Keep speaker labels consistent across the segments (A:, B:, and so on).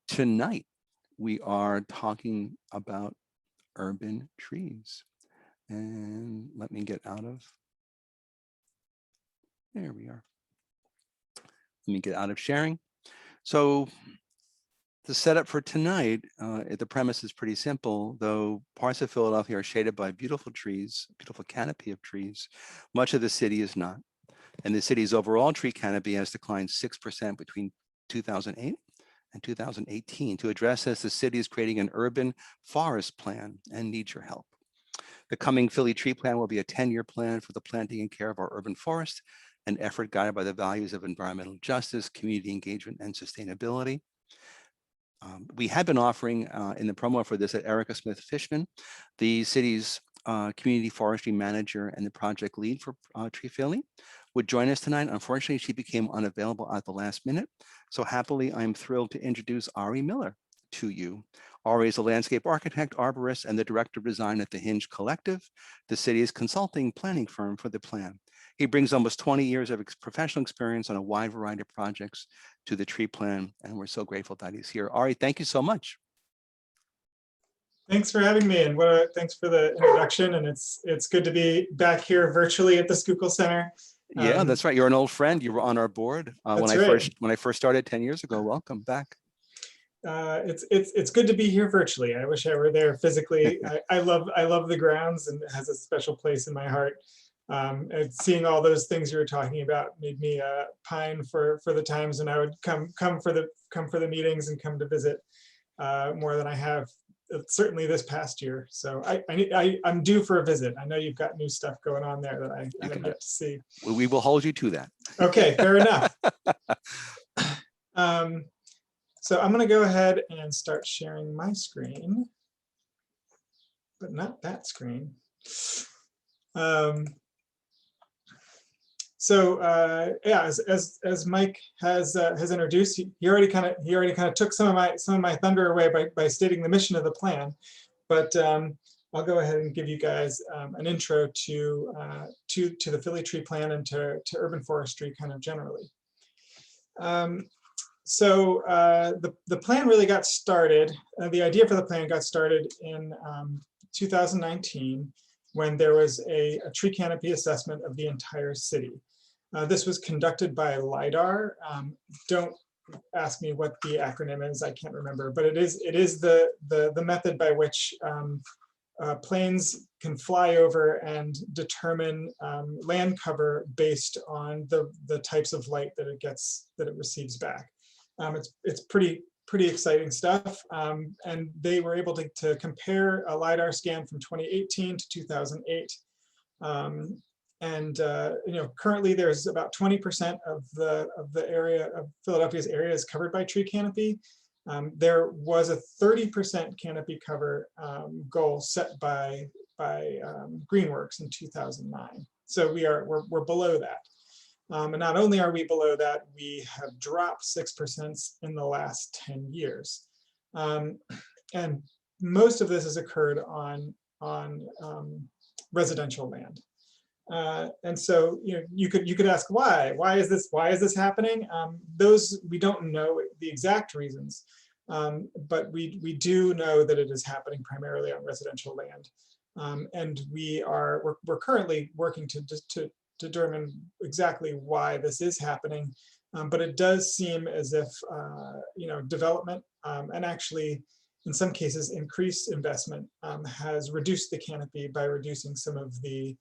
A: Tonight, we are talking about urban trees. And let me get out of, there we are. Let me get out of sharing. So the setup for tonight, the premise is pretty simple, though parts of Philadelphia are shaded by beautiful trees, beautiful canopy of trees. Much of the city is not. And the city's overall tree canopy has declined 6% between 2008 and 2018. To address this, the city is creating an urban forest plan and needs your help. The coming Philly Tree Plan will be a 10-year plan for the planting and care of our urban forest, an effort guided by the values of environmental justice, community engagement, and sustainability. We had been offering in the promo for this that Erica Smith Fichman, the city's Community Forestry Manager and the project lead for Tree Philly, would join us tonight. Unfortunately, she became unavailable at the last minute. So happily, I'm thrilled to introduce Ari Miller to you. Ari is a landscape architect, arborist, and the director of design at the Hinge Collective, the city's consulting planning firm for the plan. He brings almost 20 years of professional experience on a wide variety of projects to the tree plan, and we're so grateful that he's here. Ari, thank you so much.
B: Thanks for having me, and thanks for the introduction. And it's good to be back here virtually at the Schuylkill Center.
A: Yeah, that's right. You're an old friend. You were on our board when I first started 10 years ago. Welcome back.
B: It's good to be here virtually. I wish I were there physically. I love the grounds, and it has a special place in my heart. And seeing all those things you were talking about made me pine for the times when I would come for the meetings and come to visit more than I have certainly this past year. So I'm due for a visit. I know you've got new stuff going on there that I haven't yet to see.
A: We will hold you to that.
B: Okay, fair enough. So I'm going to go ahead and start sharing my screen, but not that screen. Yeah, as Mike has introduced, he already kind of took some of my thunder away by stating the mission of the plan, but I'll go ahead and give you guys an intro to the Philly Tree Plan and to urban forestry kind of generally. The plan really got started. The idea for the plan got started in 2019 when there was a tree canopy assessment of the entire city. This was conducted by LIDAR. Don't ask me what the acronym is, I can't remember, but it is the method by which planes can fly over and determine land cover based on the types of light that it receives back. It's pretty exciting stuff, and they were able to compare a LIDAR scan from 2018 to 2008. Currently there's about 20% of the area of Philadelphia's area is covered by tree canopy. There was a 30% canopy cover goal set by Greenworks in 2009. So we're below that. And not only are we below that, we have dropped 6% in the last 10 years. And most of this has occurred on residential land. And so you could ask why is this happening? Those we don't know the exact reasons, but we do know that it is happening primarily on residential land. And we're currently working to determine exactly why this is happening, but it does seem as if development and actually in some cases increased investment has reduced the canopy by reducing some of the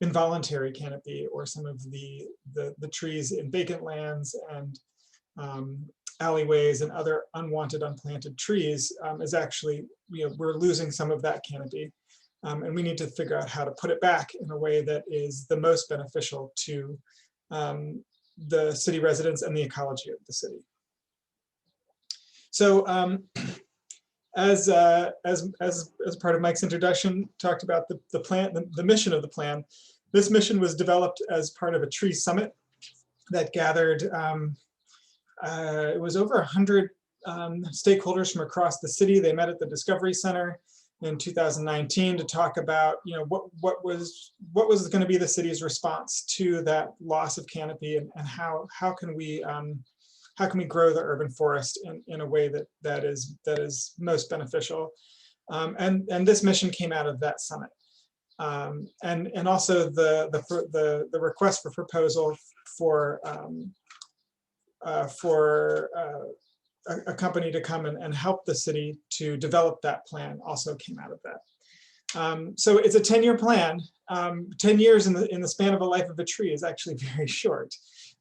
B: involuntary canopy or some of the trees in vacant lands and alleyways and other unwanted unplanted trees is actually, we're losing some of that canopy. And we need to figure out how to put it back in a way that is the most beneficial to the city residents and the ecology of the city. So as part of Mike's introduction, talked about the plan, the mission of the plan. This mission was developed as part of a tree summit that gathered, it was over 100 stakeholders from across the city. They met at the Discovery Center in 2019 to talk about, what was going to be the city's response to that loss of canopy, and how can we how can we grow the urban forest in a way that is most beneficial. And this mission came out of that summit. And also the request for proposal for a company to come and help the city to develop that plan also came out of that. So it's a 10-year plan. 10 years in the span of a life of a tree is actually very short.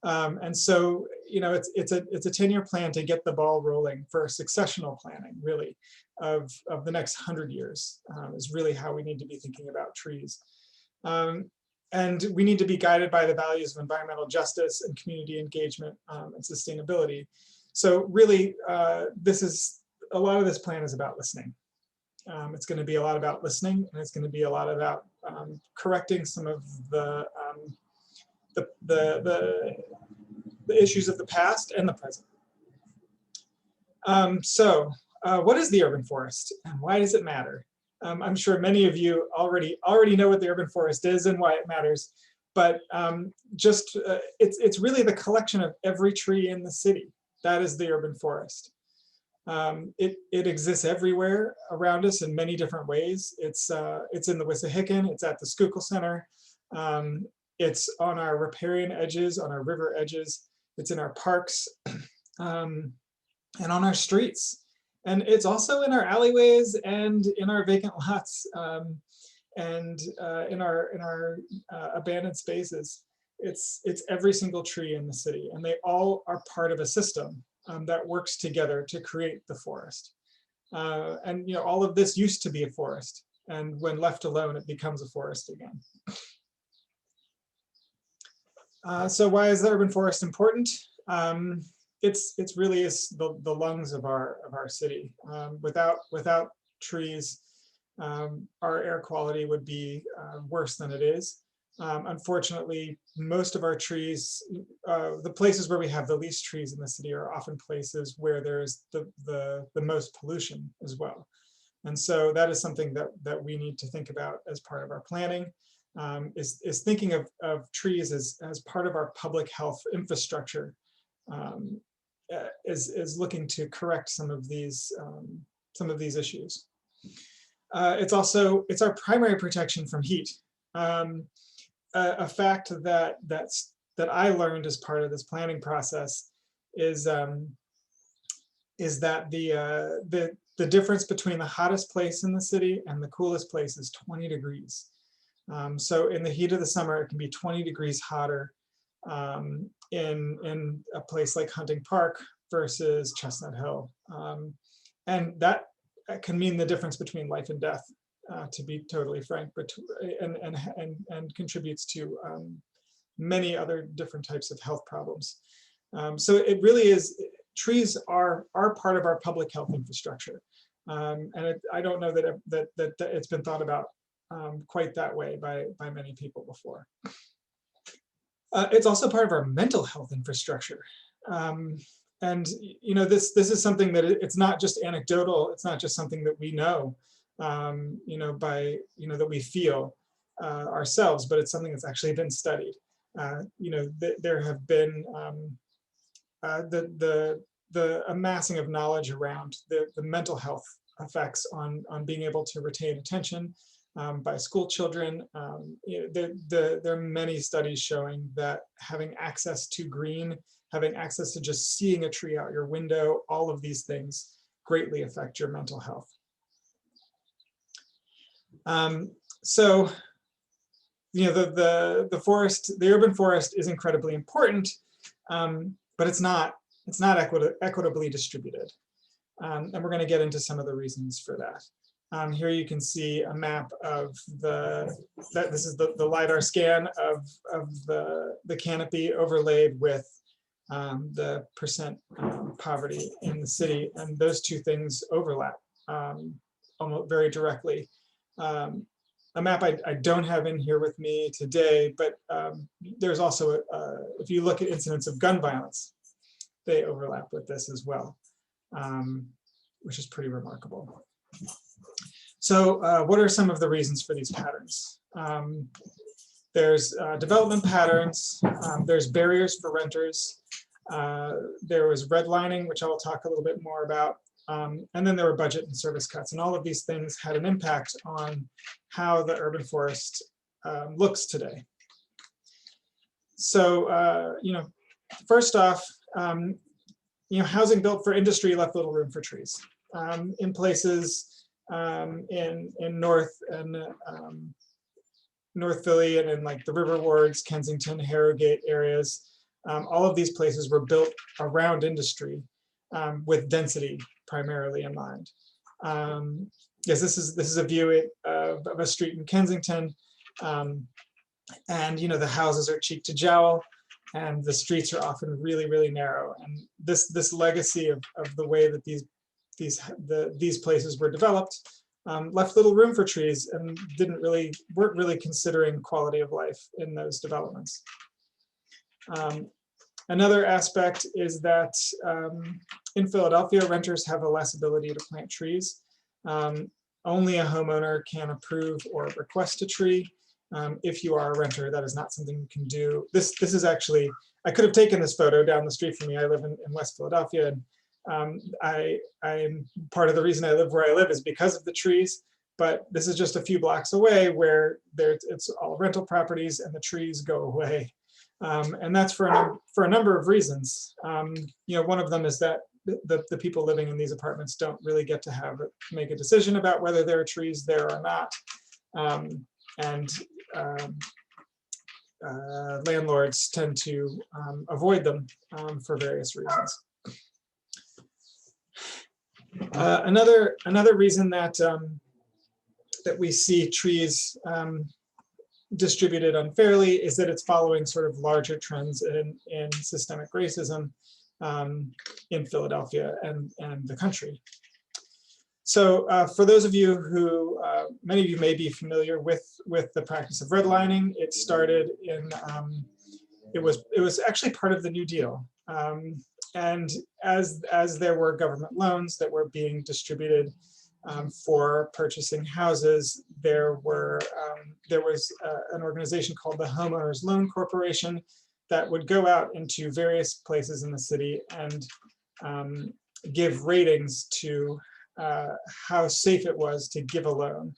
B: And so, you know, it's a 10-year plan to get the ball rolling for successional planning, really, of the next 100 years is really how we need to be thinking about trees. And we need to be guided by the values of environmental justice and community engagement and sustainability. So really, a lot of this plan is about listening. It's going to be a lot about listening, and it's going to be a lot about correcting some of the issues of the past and the present. So what is the urban forest, and why does it matter? I'm sure many of you already know what the urban forest is and why it matters, but it's really the collection of every tree in the city. That is the urban forest. It exists everywhere around us in many different ways. It's in the Wissahickon, it's at the Schuylkill Center, it's on our riparian edges, on our river edges, it's in our parks, and on our streets. And it's also in our alleyways and in our vacant lots, and in our abandoned spaces. It's every single tree in the city, and they all are part of a system that works together to create the forest. And you know, all of this used to be a forest, and when left alone, it becomes a forest again. So why is the urban forest important? It's really the lungs of our city. Without trees, our air quality would be worse than it is. Unfortunately, most of our trees, the places where we have the least trees in the city are often places where there's the most pollution as well. And so that is something that we need to think about as part of our planning, is thinking of trees as part of our public health infrastructure, is looking to correct some of these issues. It's our primary protection from heat. A fact that I learned as part of this planning process is that the difference between the hottest place in the city and the coolest place is 20 degrees. So in the heat of the summer, it can be 20 degrees hotter in a place like Hunting Park versus Chestnut Hill. And that can mean the difference between life and death, to be totally frank, and contributes to many other different types of health problems. So it really is, trees are part of our public health infrastructure. And I don't know that it's been thought about quite that way by many people before. It's also part of our mental health infrastructure. And you know, this is something that it's not just anecdotal. It's not just something that we know, you know, that we feel ourselves, but it's something that's actually been studied. You know, there have been the amassing of knowledge around the mental health effects on being able to retain attention by school children. You know, there are many studies showing that having access to green, having access to just seeing a tree out your window, all of these things greatly affect your mental health. So, you know, the urban forest is incredibly important, but it's not equitably distributed. And we're going to get into some of the reasons for that. Here you can see a map of this is the LiDAR scan of the canopy overlaid with the percent poverty in the city, and those two things overlap almost very directly. A map I don't have in here with me today, but there's also, if you look at incidents of gun violence, they overlap with this as well, which is pretty remarkable. So what are some of the reasons for these patterns? There's development patterns, there's barriers for renters, There was redlining, which I'll talk a little bit more about. And then there were budget and service cuts, and all of these things had an impact on how the urban forest looks today. So, first off, housing built for industry left little room for trees. In places in North Philly and in like the River Wards, Kensington, Harrogate areas, all of these places were built around industry with density primarily in mind. Yes, this is a view of a street in Kensington, and the houses are cheek to jowl, and the streets are often really, really narrow. And this legacy of the way that these places were developed left little room for trees and weren't really considering quality of life in those developments. Another aspect is that in Philadelphia, renters have a less ability to plant trees. Only a homeowner can approve or request a tree. If you are a renter, that is not something you can do. This is actually, I could have taken this photo down the street from me. I live in West Philadelphia, and I'm part of the reason I live where I live is because of the trees. But this is just a few blocks away where it's all rental properties and the trees go away. And that's for a number of reasons. One of them is that the people living in these apartments don't really get to make a decision about whether there are trees there or not. Landlords tend to avoid them for various reasons. Another reason that we see trees distributed unfairly is that it's following sort of larger trends in systemic racism in Philadelphia and the country. So for those of you who, many of you may be familiar with the practice of redlining, it started in, it was actually part of the New Deal. And as there were government loans that were being distributed for purchasing houses, there was an organization called the Homeowners Loan Corporation that would go out into various places in the city and give ratings to how safe it was to give a loan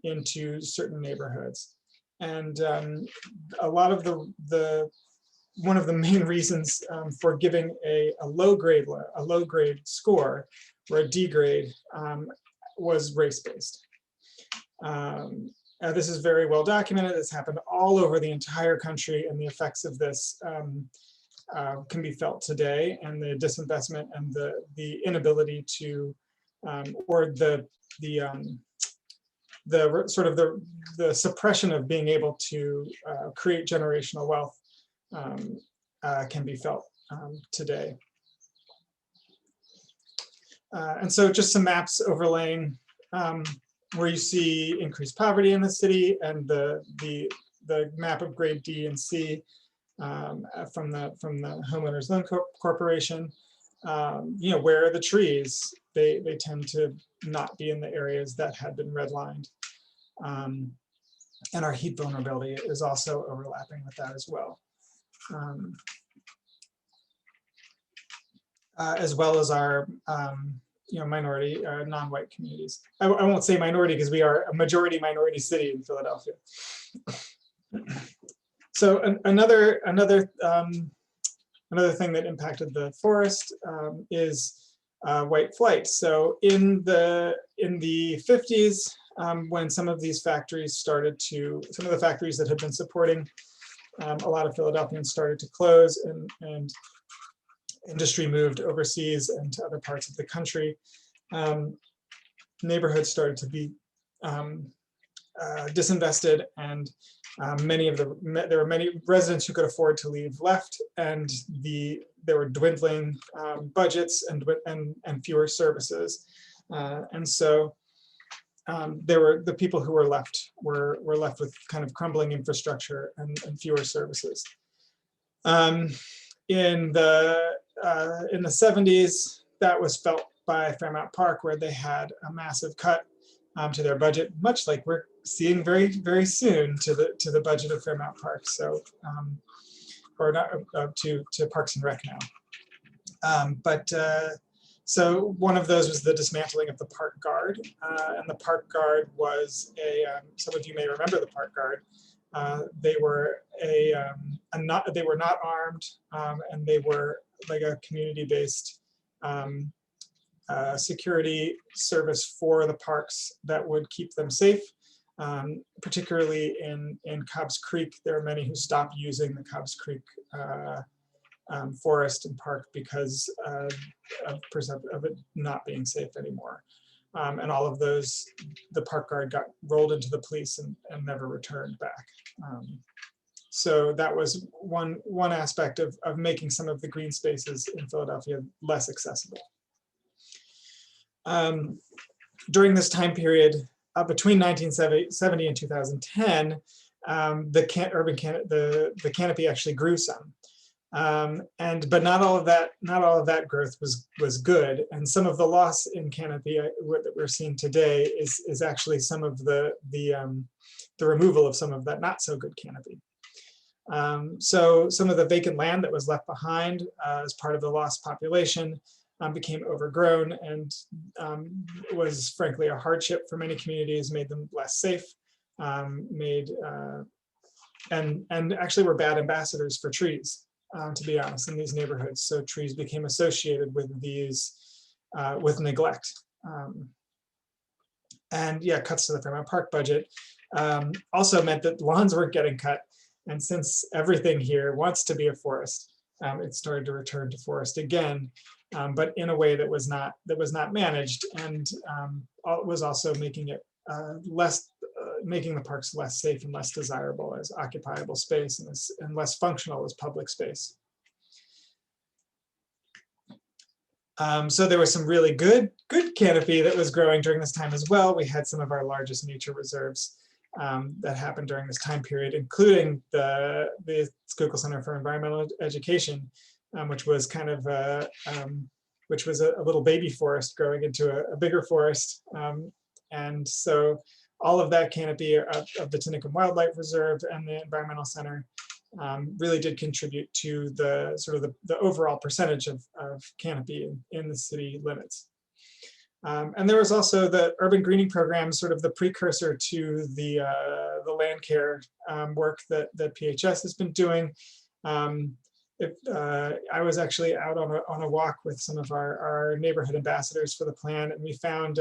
B: into certain neighborhoods. And a lot of one of the main reasons for giving a low grade score or a D grade was race-based. This is very well documented. It's happened all over the entire country, and the effects of this can be felt today, and the disinvestment and the inability to or the sort of the suppression of being able to create generational wealth can be felt today. And so just some maps overlaying where you see increased poverty in the city, and the map of grade D and C from the Homeowners Loan Corporation. Where are the trees? They tend to not be in the areas that had been redlined. And our heat vulnerability is also overlapping with that as well. As well as our minority, non-white communities. I won't say minority because we are a majority minority city in Philadelphia. So another thing that impacted the forest is white flight. So in the 50s, when some of these factories some of the factories that had been supporting a lot of Philadelphians started to close, and industry moved overseas and to other parts of the country, neighborhoods started to be disinvested, and there were many residents who could afford to leave left, and there were dwindling budgets and fewer services, and so the people who were left were left with kind of crumbling infrastructure and fewer services. In the 70s, that was felt by Fairmount Park, where they had a massive cut to their budget, much like we're seeing very, very soon to the budget of Fairmount Park. So or not to Parks and Rec now. So one of those was the dismantling of the park guard, and the park guard was some of you may remember the park guard. They were they were not armed, and they were like a community-based security service for the parks that would keep them safe. Particularly in Cobbs Creek, there are many who stopped using the Cobbs Creek forest and park because of it not being safe anymore. And all of those, the park guard got rolled into the police and never returned back. So that was one aspect of making some of the green spaces in Philadelphia less accessible. During this time period, between 1970 and 2010, the canopy actually grew some. But not all of that growth was good, and some of the loss in canopy that we're seeing today is actually some of the removal of some of that not so good canopy. So some of the vacant land that was left behind as part of the lost population became overgrown and was frankly a hardship for many communities, made them less safe, and actually were bad ambassadors for trees. To be honest, in these neighborhoods. So trees became associated with these, with neglect. And yeah, cuts to the Fairmount Park budget also meant that lawns weren't getting cut. And since everything here wants to be a forest, it started to return to forest again, but in a way that was not managed, and was also making it making the parks less safe and less desirable as occupiable space, and less functional as public space. So there was some really good canopy that was growing during this time as well. We had some of our largest nature reserves that happened during this time period, including the Schuylkill Center for Environmental Education, which was kind of a little baby forest growing into a bigger forest. And so all of that canopy of the Tinicum Wildlife Reserve and the Environmental Center really did contribute to the sort of the overall percentage of canopy in the city limits. And there was also the urban greening program, sort of the precursor to the land care work that PHS has been doing. I was actually out on a walk with some of our neighborhood ambassadors for the plan, and we found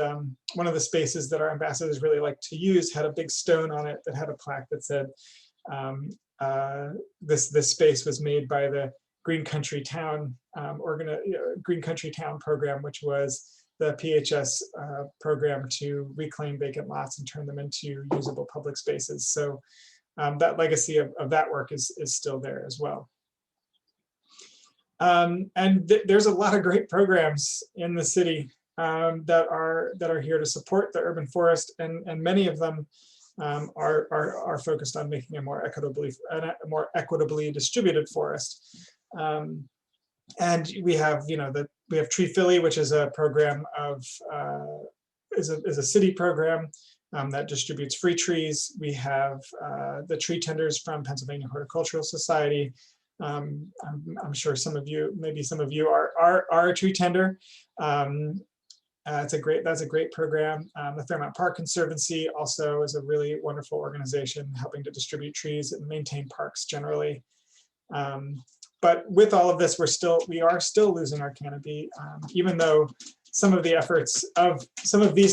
B: one of the spaces that our ambassadors really like to use had a big stone on it that had a plaque that said, this space was made by the Green Country Town Green Country Town program, which was the PHS program to reclaim vacant lots and turn them into usable public spaces. So that legacy of that work is still there as well. There's a lot of great programs in the city that are here to support the urban forest, and many of them are focused on making a more equitably distributed forest. And we have, we have Tree Philly, which is a program is a city program that distributes free trees. We have the tree tenders from Pennsylvania Horticultural Society. I'm sure maybe some of you are a tree tender. That's a great program. The Fairmount Park Conservancy also is a really wonderful organization helping to distribute trees and maintain parks generally. But with all of this, we are still losing our canopy, even though some of these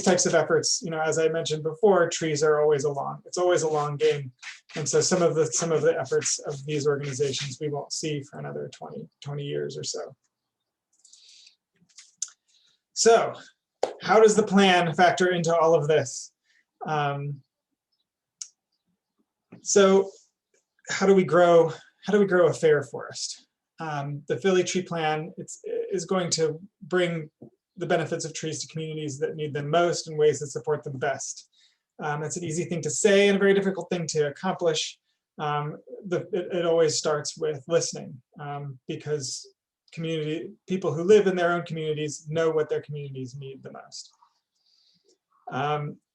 B: types of efforts, as I mentioned before, trees are always it's always a long game. And so some of the efforts of these organizations we won't see for another 20 years or so. So how does the plan factor into all of this? So how do we grow a fair forest? The Philly Tree Plan is going to bring the benefits of trees to communities that need them most in ways that support them best. It's an easy thing to say and a very difficult thing to accomplish. It always starts with listening, because people who live in their own communities know what their communities need the most.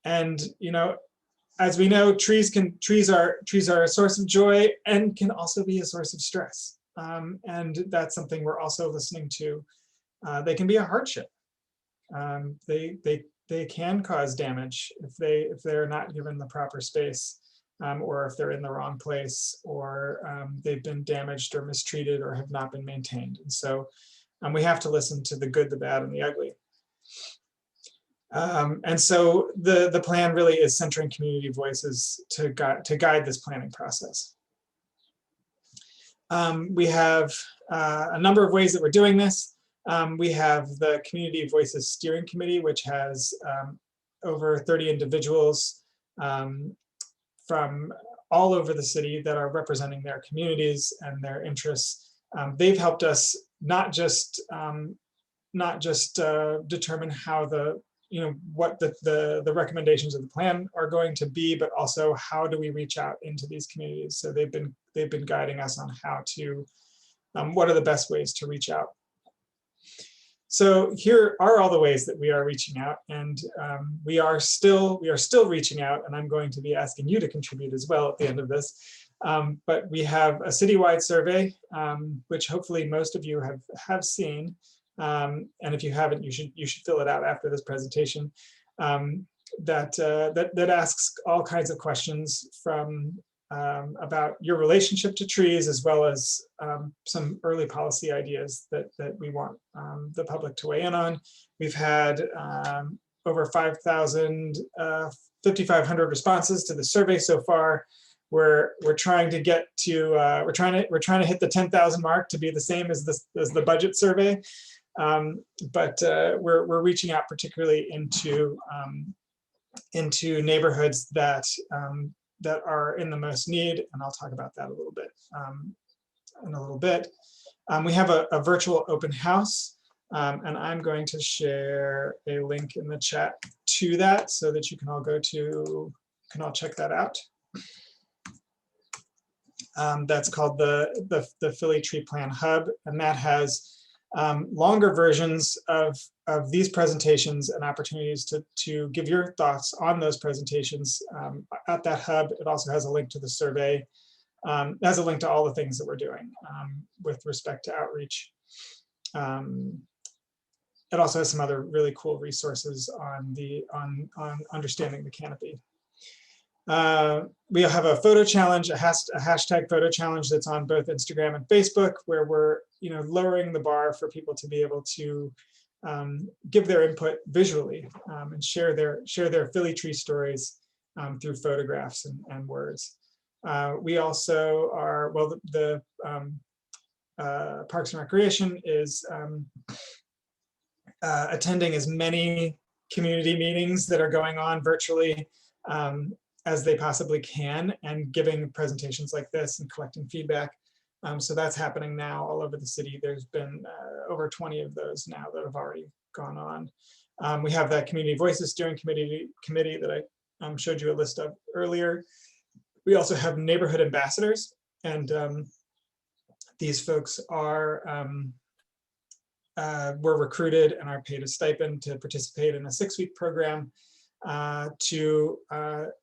B: And as we know, trees are a source of joy and can also be a source of stress. and that's something we're also listening to. They can be a hardship. They can cause damage if they're not given the proper space, or if they're in the wrong place, or they've been damaged or mistreated or have not been maintained. And so we have to listen to the good, the bad, and the ugly. And so the plan really is centering community voices to guide this planning process. We have a number of ways that we're doing this. We have the Community Voices Steering Committee, which has over 30 individuals from all over the city that are representing their communities and their interests. They've helped us not just determine how what the recommendations of the plan are going to be, but also how do we reach out into these communities. So they've been guiding us on how to, what are the best ways to reach out. So here are all the ways that we are reaching out, and we are still reaching out, and I'm going to be asking you to contribute as well at the end of this. But we have a citywide survey, which hopefully most of you have seen. And if you haven't, you should fill it out after this presentation. That asks all kinds of questions from about your relationship to trees, as well as some early policy ideas that we want the public to weigh in on. We've had over 5,500 responses to the survey so far. We're trying to get to we're trying to hit the 10,000 mark to be the same as the budget survey. But we're reaching out particularly into neighborhoods that are in the most need, and I'll talk about that a little bit in a little bit. We have a virtual open house, and I'm going to share a link in the chat to that so that you can all check that out. That's called the Philly Tree Plan Hub, and that has longer versions of these presentations and opportunities to give your thoughts on those presentations at that hub. It also has a link to the survey. It has a link to all the things that we're doing with respect to outreach. It also has some other really cool resources on understanding the canopy. We have a photo challenge, a hashtag photo challenge that's on both Instagram and Facebook, where we're lowering the bar for people to be able to give their input visually and share their Philly tree stories through photographs and words. We also are, well, the Parks and Recreation is attending as many community meetings that are going on virtually as they possibly can, and giving presentations like this and collecting feedback. So that's happening now all over the city. There's been over 20 of those now that have already gone on. We have that Community Voices Steering Committee that I showed you a list of earlier. We also have neighborhood ambassadors, and these folks are were recruited and are paid a stipend to participate in a 6-week program to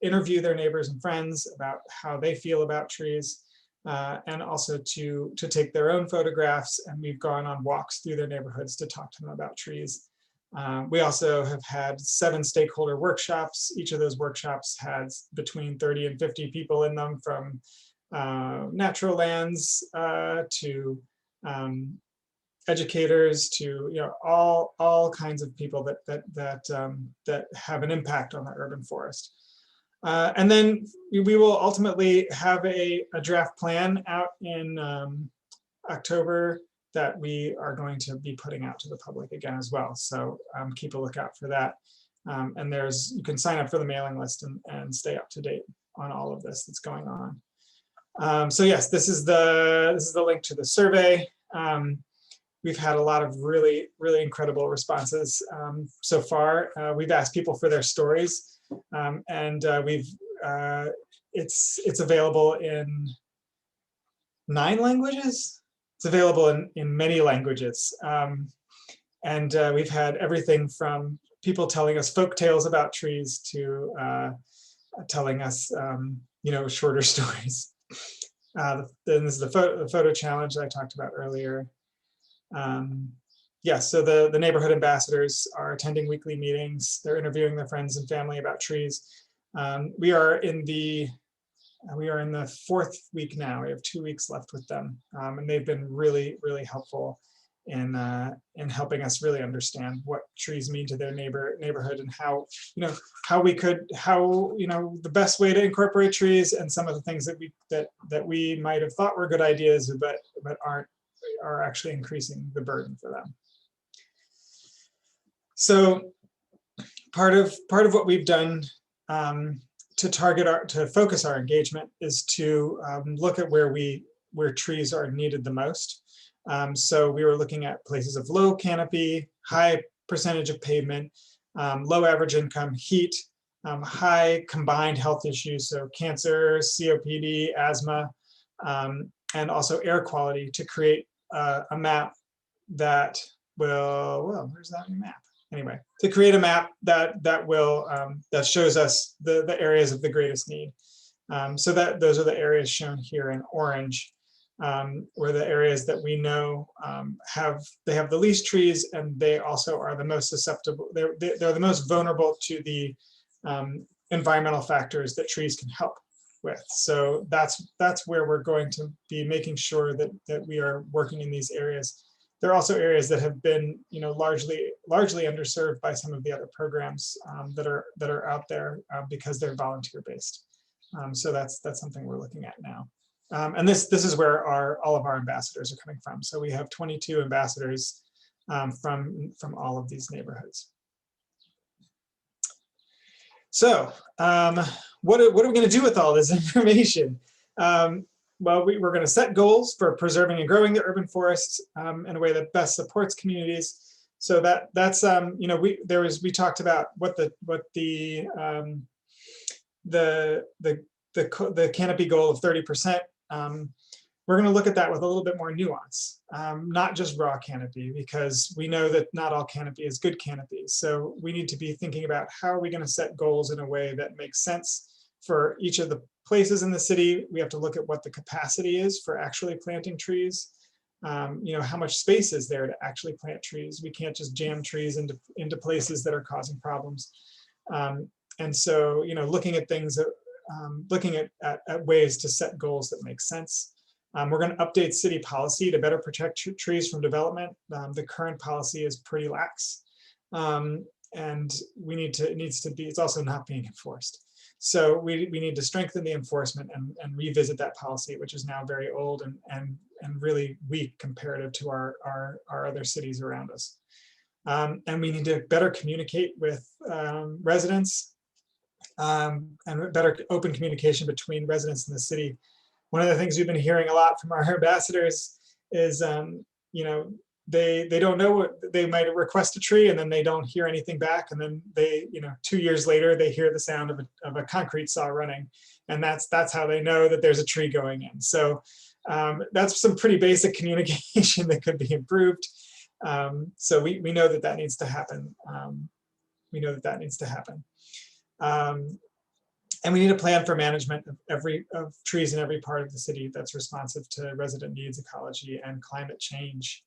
B: interview their neighbors and friends about how they feel about trees, and also to take their own photographs. And we've gone on walks through their neighborhoods to talk to them about trees. We also have had 7 stakeholder workshops. Each of those workshops has between 30 and 50 people in them, from natural lands to educators, to all kinds of people that have an impact on the urban forest. And then we will ultimately have a draft plan out in October that we are going to be putting out to the public again as well. So keep a lookout for that. And you can sign up for the mailing list and stay up to date on all of this that's going on. So yes, this is the link to the survey. We've had a lot of really, really incredible responses so far. We've asked people for their stories, and it's available in 9 languages. It's available in many languages, and we've had everything from people telling us folk tales about trees to telling us, shorter stories. Then this is the photo challenge that I talked about earlier. Yes, so the neighborhood ambassadors are attending weekly meetings. They're interviewing their friends and family about trees. We are in the 4th week now. We have 2 weeks left with them, and they've been really, really helpful in helping us really understand what trees mean to their neighborhood and how the best way to incorporate trees and some of the things that we might have thought were good ideas but are actually increasing the burden for them. So part of what we've done to focus our engagement is to look at where trees are needed the most. So we were looking at places of low canopy, high percentage of pavement, low average income, heat, high combined health issues, so cancer, COPD, asthma, and also air quality, to create a map that will, well, where's that map? Anyway, to create a map that shows us the areas of the greatest need. So those are the areas shown here in orange, where the areas that we know have the least trees, and they also are the most susceptible. They're the most vulnerable to the environmental factors that trees can help with. So that's where we're going to be making sure that we are working in these areas. There are also areas that have been, largely underserved by some of the other programs that are out there because they're volunteer based. So that's something we're looking at now. And this is where all of our ambassadors are coming from. So we have 22 ambassadors from all of these neighborhoods. So what are we going to do with all this information? Well, we're going to set goals for preserving and growing the urban forests in a way that best supports communities. So that's we talked about what the canopy goal of 30%. We're going to look at that with a little bit more nuance, not just raw canopy, because we know that not all canopy is good canopy. So we need to be thinking about how are we going to set goals in a way that makes sense for each of the places in the city. We have to look at what the capacity is for actually planting trees. How much space is there to actually plant trees? We can't just jam trees into places that are causing problems. And so, looking at things, looking at ways to set goals that make sense. We're going to update city policy to better protect trees from development. The current policy is pretty lax, and it needs to be. It's also not being enforced. So we need to strengthen the enforcement and revisit that policy, which is now very old and really weak comparative to our other cities around us. And we need to better communicate with residents and better open communication between residents in the city. One of the things we've been hearing a lot from our ambassadors is, they don't know what they might request a tree, and then they don't hear anything back, and then they, 2 years later, they hear the sound of a concrete saw running, and that's how they know that there's a tree going in. So that's some pretty basic communication that could be improved. So we know that needs to happen. We know that needs to happen. And we need a plan for management of trees in every part of the city that's responsive to resident needs, ecology, and climate change.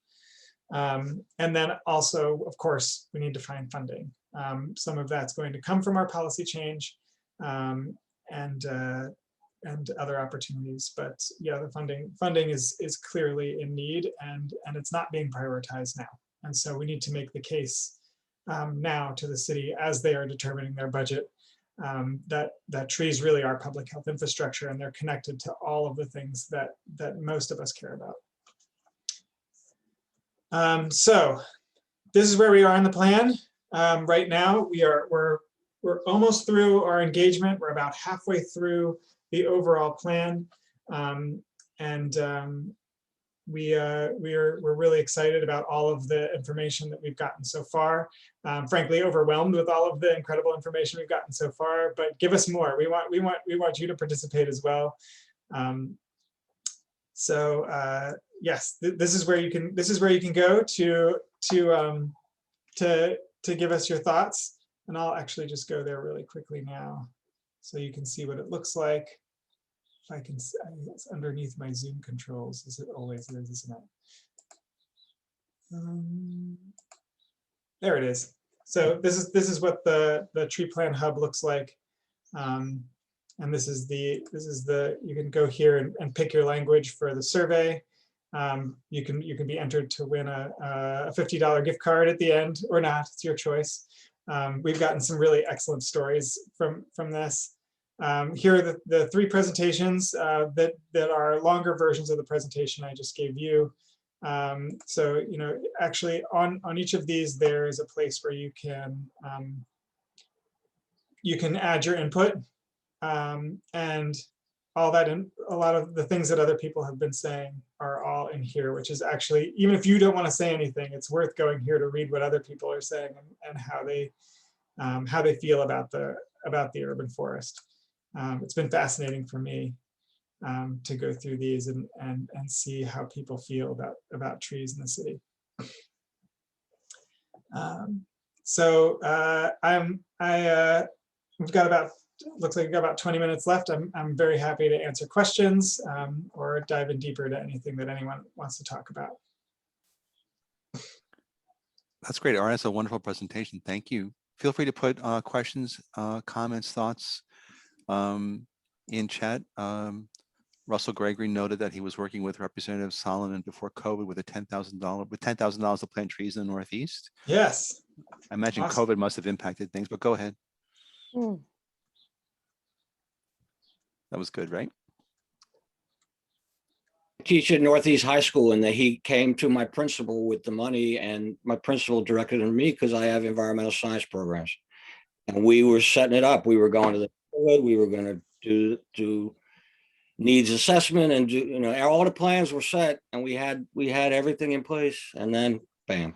B: And then also, of course, we need to find funding. Some of that's going to come from our policy change and other opportunities. But yeah, the funding is clearly in need, and it's not being prioritized now. And so we need to make the case now to the city as they are determining their budget that trees really are public health infrastructure, and they're connected to all of the things that most of us care about. So this is where we are in the plan. Right now, we're almost through our engagement. We're about halfway through the overall plan, we're really excited about all of the information that we've gotten so far. Frankly, overwhelmed with all of the incredible information we've gotten so far. But give us more. We want you to participate as well. Yes, this is where you can go to give us your thoughts. And I'll actually just go there really quickly now, so you can see what it looks like. if I can, it's underneath my Zoom controls, as it always is, isn't it? There it is. So this is what the tree plan hub looks like. And this is the you can go here and pick your language for the survey. You can be entered to win a $50 gift card at the end or not. It's your choice. We've gotten some really excellent stories from this. Here are the three presentations that are longer versions of the presentation I just gave you. So, you know, actually on each of these, there is a place where you can add your input, and all that, and a lot of the things that other people have been saying are all in here, which is actually, even if you don't want to say anything, it's worth going here to read what other people are saying and how they feel about the urban forest. It's been fascinating for me to go through these and see how people feel about trees in the city. We've got about, looks like we've got about 20 minutes left. I'm very happy to answer questions or dive in deeper to anything that anyone wants to talk about.
A: That's great, Ari. That's a wonderful presentation. Thank you. Feel free to put questions, comments, thoughts in chat. Russell Gregory noted that he was working with Representative Solomon before COVID with $10,000 to plant trees in the Northeast.
B: Yes.
A: I imagine
B: Awesome.
A: COVID must have impacted things, but go ahead. That was good, right?
C: I teach at Northeast High School, and he came to my principal with the money, and my principal directed him to me because I have environmental science programs. And we were setting it up. We were going to the neighborhood. We were going to do needs assessment and do, you know, all the plans were set, and we had everything in place, and then bam.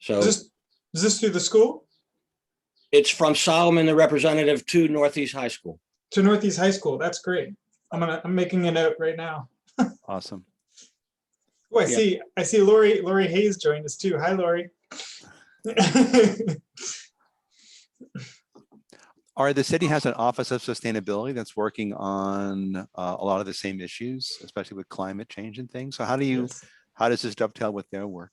C: So
B: is this through the school?
C: It's from Solomon, the representative, to Northeast High School.
B: To Northeast High School. That's great. I'm making a note right now.
A: Awesome.
B: Oh, I see Lori Hayes joined us too. Hi, Lori.
A: Ari, the city has an Office of Sustainability that's working on a lot of the same issues, especially with climate change and things. So how does this dovetail with their work?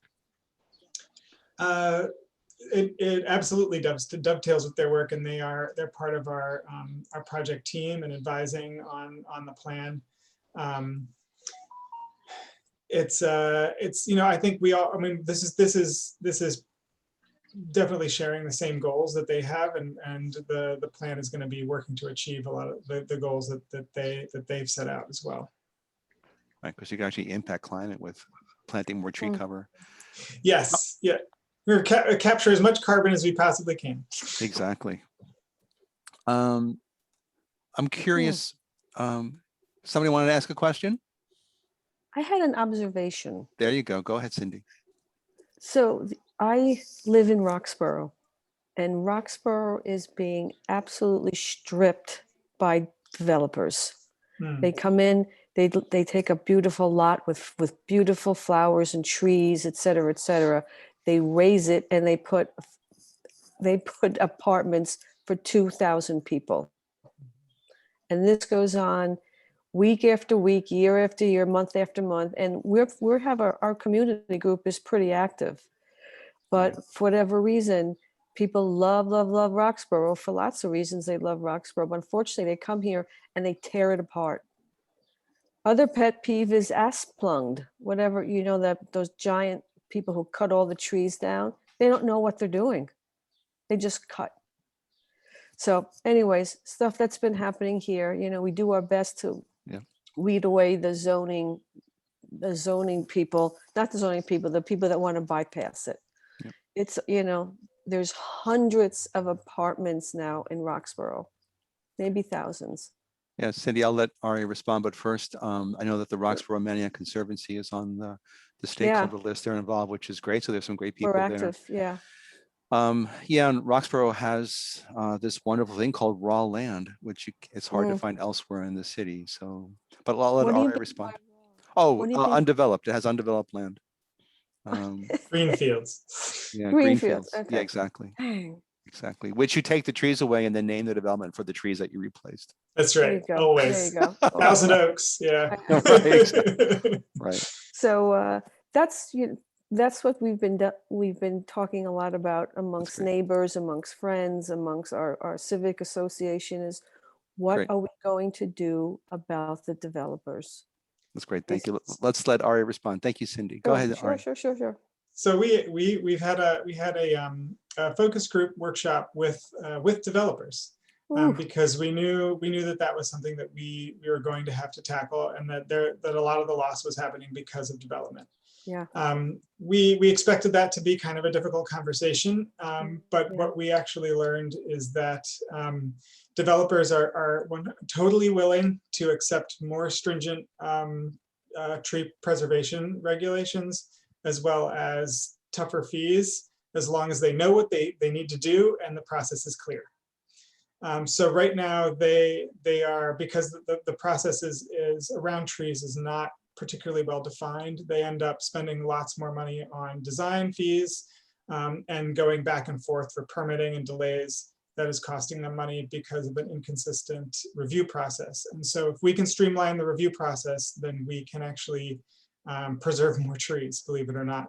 B: It absolutely dovetails with their work, and they're part of our project team and advising on the plan. It's you know, I think we all, I mean, this is definitely sharing the same goals that they have, and the plan is going to be working to achieve a lot of the goals that they've set out as well.
A: Right, because you can actually impact climate with planting more tree cover.
B: Yes, yeah. We're capture as much carbon as we possibly can.
A: Exactly. I'm curious. Somebody wanted to ask a question?
D: I had an observation.
A: There you go. Go ahead, Cindy.
D: So I live in Roxborough, and Roxborough is being absolutely stripped by developers. They come in, they take a beautiful lot with beautiful flowers and trees, et cetera, et cetera. They raise it and they put apartments for 2,000 people. And this goes on week after week, year after year, month after month. And our community group is pretty active. But for whatever reason, people love Roxborough. For lots of reasons, they love Roxborough. But unfortunately, they come here and they tear it apart. Other pet peeve is asplunged, whatever, you know, those giant people who cut all the trees down. They don't know what they're doing. They just cut. So anyways, stuff that's been happening here, you know, we do our best to weed away the zoning people, not the zoning people, the people that want to bypass it. Yep. It's, you know, there's hundreds of apartments now in Roxborough, maybe thousands.
A: Yeah, Cindy, I'll let Ari respond, but first, I know that the Roxborough Maniac Conservancy is on the stakeholder list. They're involved, which is great. So there's some great people
D: We're active,
A: there. And Roxborough has this wonderful thing called raw land, which it's hard to find elsewhere in the city. So, but I'll let Ari respond. Oh, undeveloped. It has undeveloped land.
B: Green fields.
A: Yeah,
D: green fields.
A: Okay. Yeah, exactly. Exactly. Which you take the trees away and then name the development for the trees that you replaced.
B: That's
D: There
B: right.
D: you go. There
B: Always.
D: you go.
B: Thousand Oaks. Yeah.
A: Right, exactly. Right.
D: So that's what we've been talking a lot about amongst
A: great.
D: neighbors, amongst friends, amongst our civic association is what
A: Great.
D: are we going to do about the developers?
A: That's great. Thank you. Let's let Ari respond. Thank you, Cindy. Go ahead,
D: Sure,
A: Ari.
D: sure.
B: So we had a focus group workshop with developers
D: Ooh,
B: because we knew that was something that we were going to have to tackle, and that a lot of the loss was happening because of development.
D: yeah.
B: We expected that to be kind of a difficult conversation, but
D: Yeah.
B: what we actually learned is that developers are totally willing to accept more stringent tree preservation regulations, as well as tougher fees, as long as they know what they need to do and the process is clear. So right now they are, because the process is around trees is not particularly well defined, they end up spending lots more money on design fees and going back and forth for permitting and delays that is costing them money because of an inconsistent review process. And so if we can streamline the review process, then we can actually preserve more trees, believe it or not.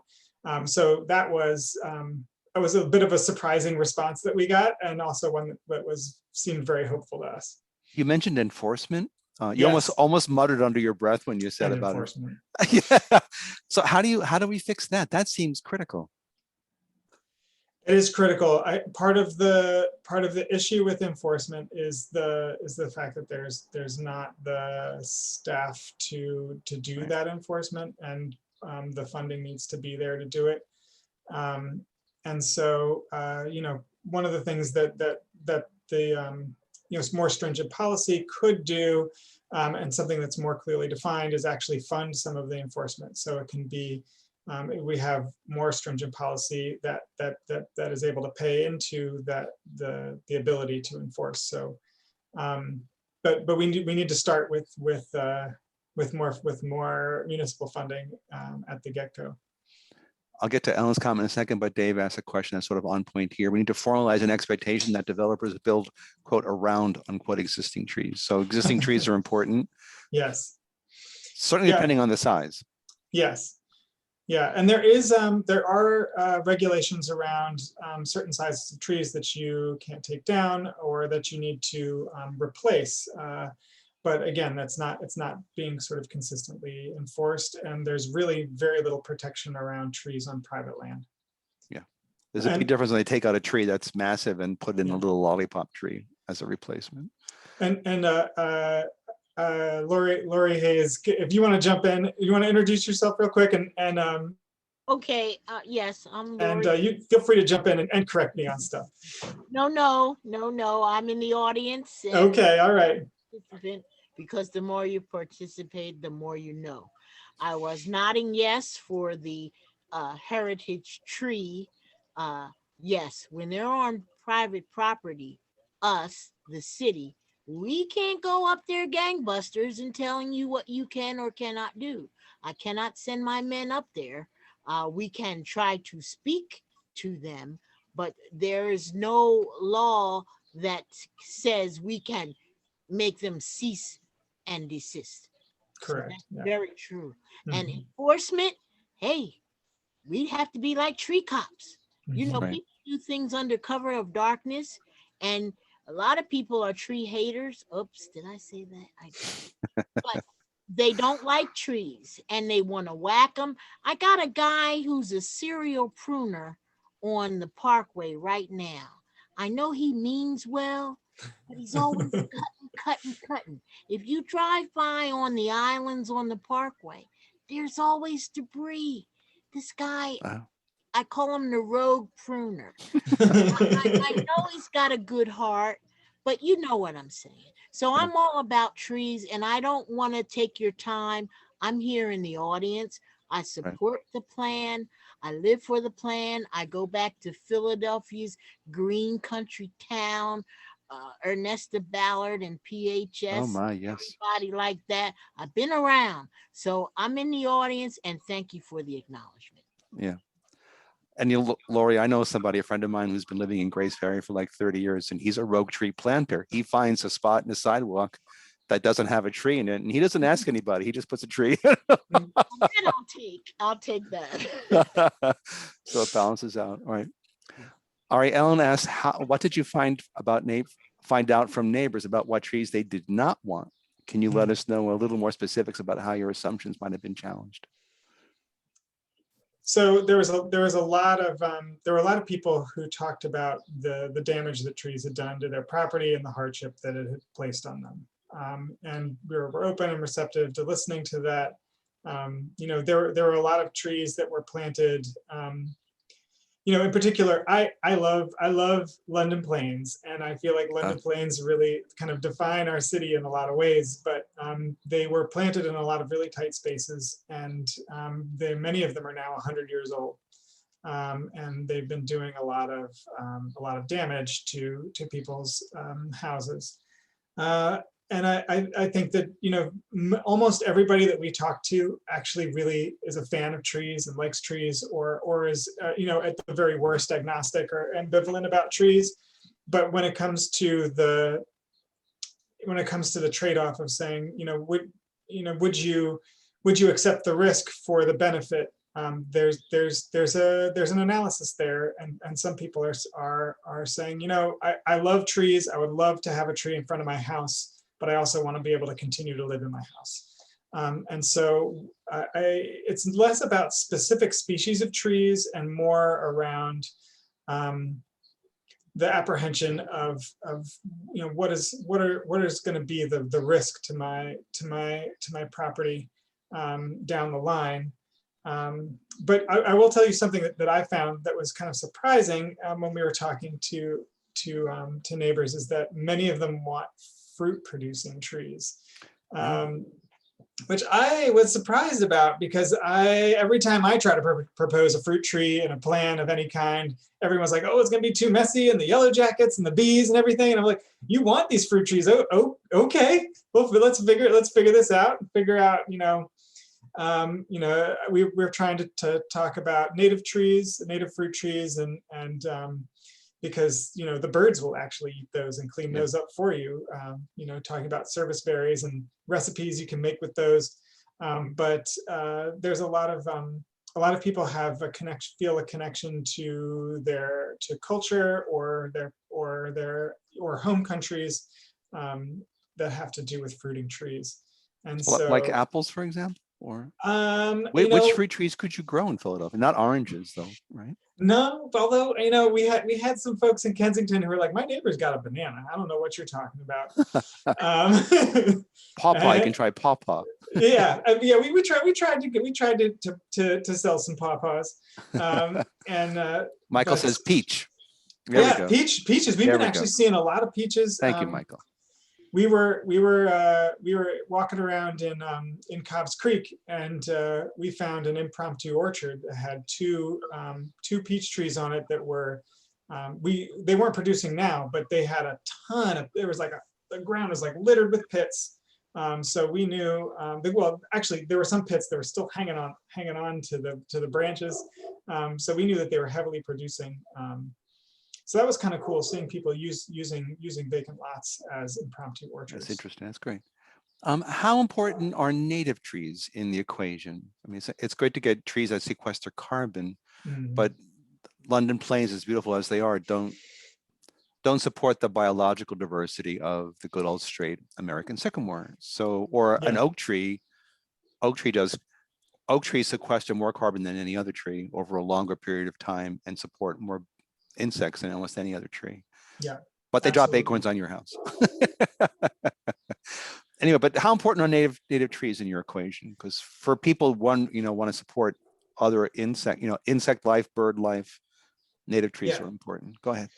B: So that was a bit of a surprising response that we got, and also one that seemed very hopeful to us.
A: You mentioned enforcement. You
B: Yes.
A: almost muttered under your breath when you said
B: And
A: about
B: enforcement.
A: it. Yeah. So how do we fix that? That seems critical.
B: It is critical. Part of the issue with enforcement is the fact that there's not the staff to do
A: Right.
B: that enforcement, and the funding needs to be there to do it. And so one of the things that the more stringent policy could do, and something that's more clearly defined, is actually fund some of the enforcement. So it can be, we have more stringent policy that is able to pay into the ability to enforce. So, but we need to start with more municipal funding at the get-go.
A: I'll get to Ellen's comment in a second, but Dave asked a question that's sort of on point here. We need to formalize an expectation that developers build, quote, around, unquote, existing trees. So existing trees are important.
B: Yes.
A: Certainly
B: Yeah.
A: depending on the size.
B: Yes. Yeah, and there are regulations around certain sizes of trees that you can't take down or that you need to replace. But again, it's not being sort of consistently enforced, and there's really very little protection around trees on private land.
A: Yeah, there's a big difference when they take out a tree that's massive and put in
B: Yeah.
A: a little lollipop tree as a replacement.
B: And Lori Hayes, if you want to jump in, you want to introduce yourself real quick, and
E: Okay, yes, I'm Lori.
B: and you feel free to jump in and correct me on stuff.
E: No, I'm in the audience. and
B: Okay, all right.
E: participant, because the more you participate, the more you know. I was nodding yes for the heritage tree. Yes, when they're on private property, us, the city, we can't go up there gangbusters and telling you what you can or cannot do. I cannot send my men up there. We can try to speak to them, but there is no law that says we can make them cease and desist. So
B: Correct.
E: that's
B: Yeah.
E: very true. And
B: Mhm.
E: enforcement, hey, we'd have to be like tree cops. You know,
A: Right.
E: people do things under cover of darkness, and a lot of people are tree haters. Oops, did I say that? I did. But they don't like trees and they want to whack them. I got a guy who's a serial pruner on the parkway right now. I know he means well, but he's always cutting. If you drive by on the islands on the parkway, there's always debris. This guy,
A: Wow.
E: I call him the rogue pruner. I know he's got a good heart, but you know what I'm saying. So I'm all about trees, and I don't want to take your time. I'm here in the audience. I support the plan. I live for the plan. I go back to Philadelphia's green country town, Ernesta Ballard and PHS.
A: Oh my, yes.
E: Everybody like that. I've been around. So I'm in the audience, and thank you for the acknowledgement.
A: Yeah. And you, Lori, I know somebody, a friend of mine who's been living in Grace Ferry for like 30 years, and he's a rogue tree planter. He finds a spot in the sidewalk that doesn't have a tree in it, and he doesn't ask anybody. He just puts a tree.
E: Then I'll take that.
A: So it balances out. All right. Ari, Ellen asked, what did you find out from neighbors about what trees they did not want? Can you let us know a little more specifics about how your assumptions might have been challenged?
B: So there was a lot of there were a lot of people who talked about the damage that trees had done to their property and the hardship that it had placed on them. And we were open and receptive to listening to that. You know, there were a lot of trees that were planted. You know, in particular, I love London Plains, and I feel like London Plains really kind of define our city in a lot of ways. But they were planted in a lot of really tight spaces, and many of them are now 100 years old, and they've been doing a lot of damage to people's houses. And I think that, you know, almost everybody that we talk to actually really is a fan of trees and likes trees, or is, you know, at the very worst agnostic or ambivalent about trees. But when it comes to the trade-off of saying, you know, would you accept the risk for the benefit? There's an analysis there, and some people are saying, you know, I love trees. I would love to have a tree in front of my house, but I also want to be able to continue to live in my house. And so it's less about specific species of trees and more around the apprehension of you know, what is going to be the risk to my property down the line. But I will tell you something that I found that was kind of surprising when we were talking to neighbors, is that many of them want fruit producing trees, which I was surprised about, because every time I try to propose a fruit tree and a plan of any kind, everyone's like, oh, it's gonna be too messy, and the yellow jackets and the bees and everything. And I'm like, you want these fruit trees? Oh, okay. Well, let's figure this out. Figure out, you know, we're trying to talk about native trees, native fruit trees, and because, you know, the birds will actually eat those and clean those up for you. You know, talking about service berries and recipes you can make with those. But there's a lot of people have feel a connection to culture or home countries that have to do with fruiting trees. And so,
A: like apples, for example, or
B: which
A: fruit trees could you grow in Philadelphia? Not oranges, though, right?
B: No, although, you know, we had some folks in Kensington who were like, my neighbor's got a banana. I don't know what you're talking about.
A: Pawpaw, you can try pawpaw.
B: Yeah, we tried to sell some pawpaws.
A: Michael says peach.
B: There we go. Peaches. We've been actually seeing a lot of peaches.
A: Thank you, Michael.
B: We were walking around in Cobb's Creek, and we found an impromptu orchard that had two peach trees on it that were they weren't producing now, but they had a ton of, there was like the ground was like littered with pits. So we knew well, actually there were some pits that were still hanging on to the branches. So we knew that they were heavily producing. So that was kind of cool, seeing people using vacant lots as impromptu orchards.
A: That's interesting. That's great. How important are native trees in the equation? I mean, it's great to get trees that sequester carbon, but London Plains, as beautiful as they are, don't support the biological diversity of the good old straight American sycamore. So, or an oak tree. Oak trees sequester more carbon than any other tree over a longer period of time and support more insects than almost any other tree.
B: Yeah,
A: but they drop acorns on your house. Anyway, but how important are native trees in your equation? Because for people want to support other insect life, bird life, native trees are important. Go ahead.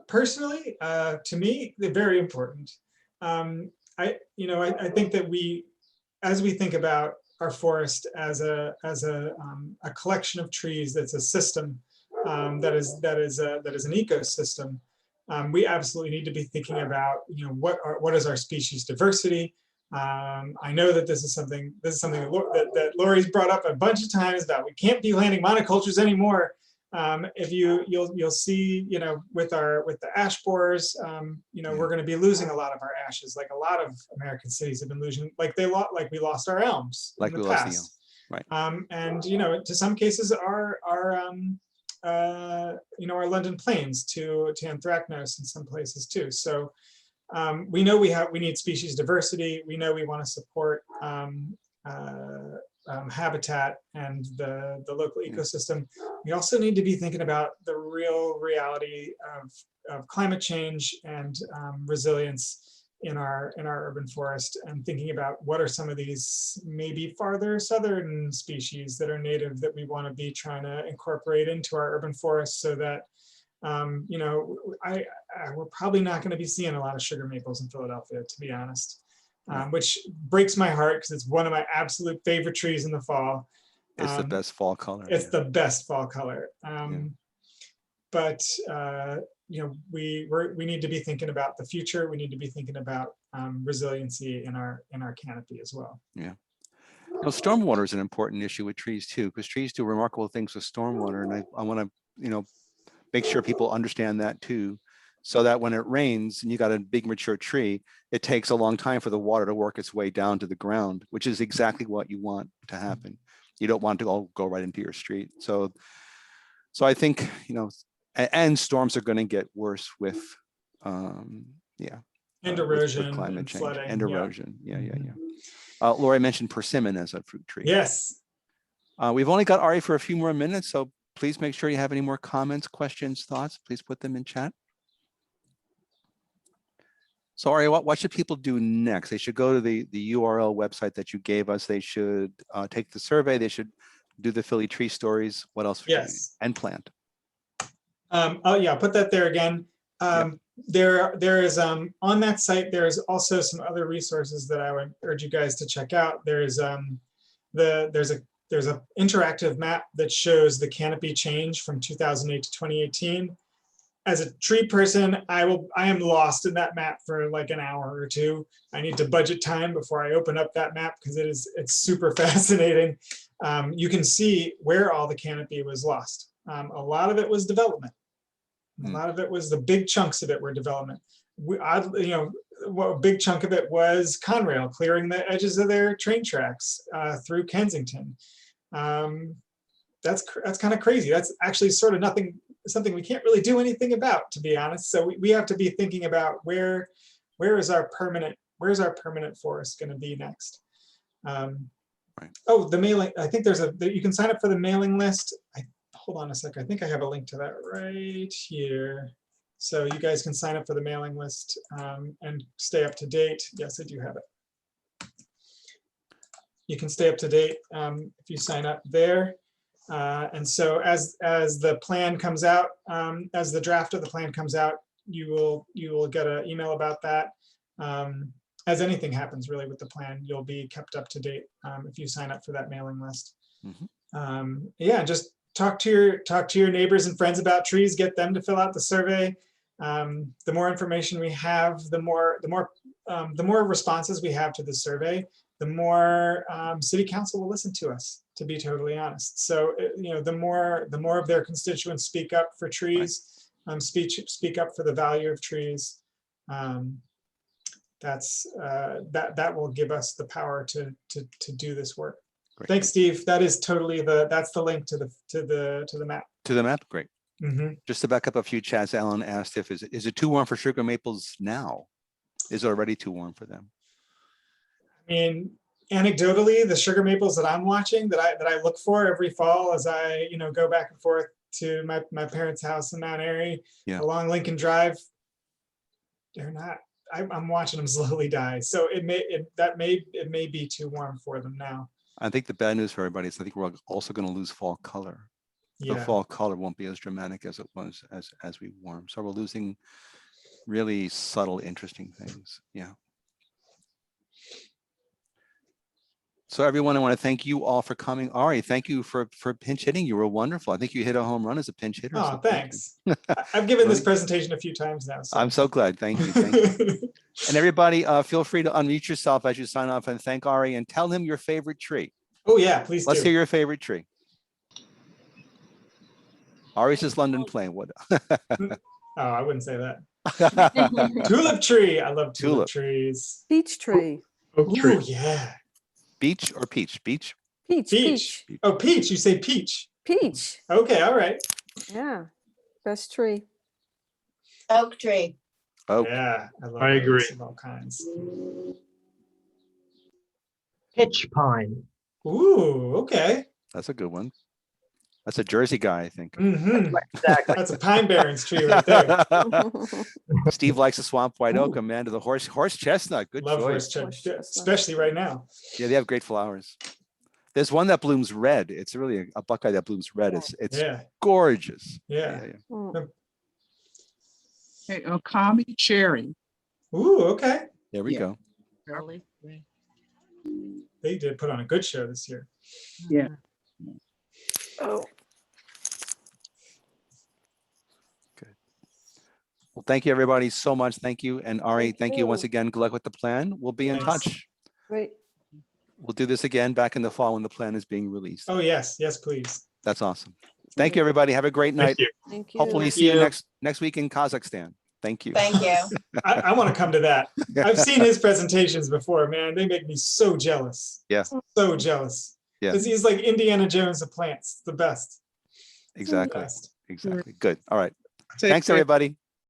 B: Personally, to me, they're very important. I think that as we think about our forest as a collection of trees, that's a system, that is an ecosystem. We absolutely need to be thinking about, what is our species diversity? I know that this is something that Lori's brought up a bunch of times about we can't be planting monocultures anymore. If you'll see, with the ash borers, we're going to be losing a lot of our ashes. Like a lot of American cities have been losing, like we lost our elms
A: Like
B: in
A: we
B: the
A: lost the
B: past.
A: Right.
B: And to some cases our London plains to anthracnose in some places too. So we know we need species diversity. We know we want to support habitat and the local ecosystem. We also need to be thinking about the real reality of climate change and resilience in our urban forest, and thinking about what are some of these maybe farther southern species that are native that we want to be trying to incorporate into our urban forests, so that we're probably not going to be seeing a lot of sugar maples in Philadelphia, to be honest, which breaks my heart because it's one of my absolute favorite trees in the fall.
A: It's the best fall color.
B: It's the best fall color. But we need to be thinking about the future. We need to be thinking about resiliency in our canopy as well.
A: Yeah. Stormwater is an important issue with trees too, because trees do remarkable things with stormwater, and I want to make sure people understand that too, so that when it rains and you got a big mature tree, it takes a long time for the water to work its way down to the ground, which is exactly what you want to happen. You don't want to all go right into your street. So I think, and storms are going to get worse with,
B: And
A: with
B: erosion
A: climate
B: and
A: change
B: flooding.
A: and erosion. Yeah. Lori mentioned persimmon as a fruit tree.
B: Yes.
A: We've only got Ari for a few more minutes, so please make sure you have any more comments, questions, thoughts. Please put them in chat. So Ari, what should people do next? They should go to the URL website that you gave us. They should take the survey. They should do the Philly tree stories. What else?
B: Yes.
A: And plant.
B: Oh yeah, put that there again. There is on that site, there's also some other resources that I would urge you guys to check out. There's an interactive map that shows the canopy change from 2008 to 2018. As a tree person, I am lost in that map for like an hour or two. I need to budget time before I open up that map because it's super fascinating. You can see where all the canopy was lost. A lot of it was development. A lot of it was the big chunks of it were development. A big chunk of it was Conrail clearing the edges of their train tracks through Kensington. That's kind of crazy. That's actually sort of something we can't really do anything about, to be honest. So we have to be thinking about where is our permanent forest going to be next.
A: Right.
B: Oh, the mailing. I think you can sign up for the mailing list. Hold on a sec. I think I have a link to that right here. So you guys can sign up for the mailing list and stay up to date. Yes, I do have it. You can stay up to date if you sign up there. And so as the plan comes out, as the draft of the plan comes out, you will get an email about that. As anything happens really with the plan, you'll be kept up to date if you sign up for that mailing list. Yeah, just talk to your neighbors and friends about trees. Get them to fill out the survey. The more information we have, the more responses we have to the survey, the more city council will listen to us, to be totally honest. So the more of their constituents speak up for trees, speak up for the value of trees. That will give us the power to do this work.
A: Great.
B: Thanks, Steve. That is totally that's the link to the map.
A: To the map, great.
B: Mm-hmm.
A: Just to back up a few chats, Alan asked is it too warm for sugar maples now? Is it already too warm for them?
B: I mean, anecdotally, the sugar maples that I'm watching, that I look for every fall as I go back and forth to my parents' house in Mount Airy, along Lincoln Drive, they're not. I'm watching them slowly die. So it may be too warm for them now.
A: I think the bad news for everybody is I think we're also going to lose fall color. The fall color won't be as dramatic as it was as we warm. So we're losing really subtle, interesting things. Yeah. So everyone, I want to thank you all for coming. Ari, thank you for pinch hitting. You were wonderful. I think you hit a home run as a pinch hitter.
B: Oh,
A: so
B: thanks. I've given this presentation a few times now. So.
A: I'm so glad. Thank you. Thank you. And everybody, feel free to unmute yourself as you sign off and thank Ari and tell him your favorite tree.
B: Oh, yeah, please
A: Let's
B: do.
A: hear your favorite tree. Ari's is London Plain. What?
B: Oh, I wouldn't say that. Tulip tree. I love tulip
A: Tulip.
B: trees.
D: Peach tree,
F: Oak tree.
B: Ooh, yeah.
A: Beach or peach? Beach.
D: peach,
B: Peach.
D: peach,
B: Oh, peach. You say peach.
D: peach.
B: Okay, all right.
D: Yeah, best tree.
G: Oak tree.
A: Oh,
B: Yeah, I love
F: I agree.
B: oaks of all kinds.
F: Pitch pine.
B: Ooh, okay.
A: that's a good one. That's a Jersey guy, I think.
B: Hmm.
F: Exactly.
B: That's a pine barrens tree right there.
A: Steve likes a swamp white oak. Amanda, the horse chestnut. Good
B: Love horse
A: choice.
B: chestnut,
D: Horse chestnut.
B: especially right now.
A: Yeah, they have great flowers. There's one that blooms red. It's really a buckeye that blooms red. It's
B: Yeah,
A: gorgeous.
B: yeah.
D: Mm.
H: Okay, Okami cherry.
B: Ooh, okay.
A: There we
H: Yeah.
A: go.
E: Early, right.
B: They did put on a good show this year.
H: Yeah.
D: Oh,
A: Well, thank you, everybody, so much. Thank you. And Ari,
D: Thank
A: thank you once
D: you.
A: again. Good luck with the plan. We'll be in
B: Thanks.
A: touch.
D: great.
A: We'll do this again back in the fall when the plan is being released.
B: Oh, yes, yes, please.
A: That's awesome. Thank you, everybody. Have a great night.
F: Thank you.
D: Thank you.
A: Hopefully see you next week in Kazakhstan. Thank you.
G: Thank you.
B: I want to come to that. I've seen his presentations before, man. They make me so jealous.
A: Yeah.
B: So jealous.
A: Yeah.
B: Because he's like Indiana Jones of plants. The best.
A: Exactly.
B: Best.
A: Exactly. Good. All right.
H: Take
A: Thanks,
H: care.
A: everybody.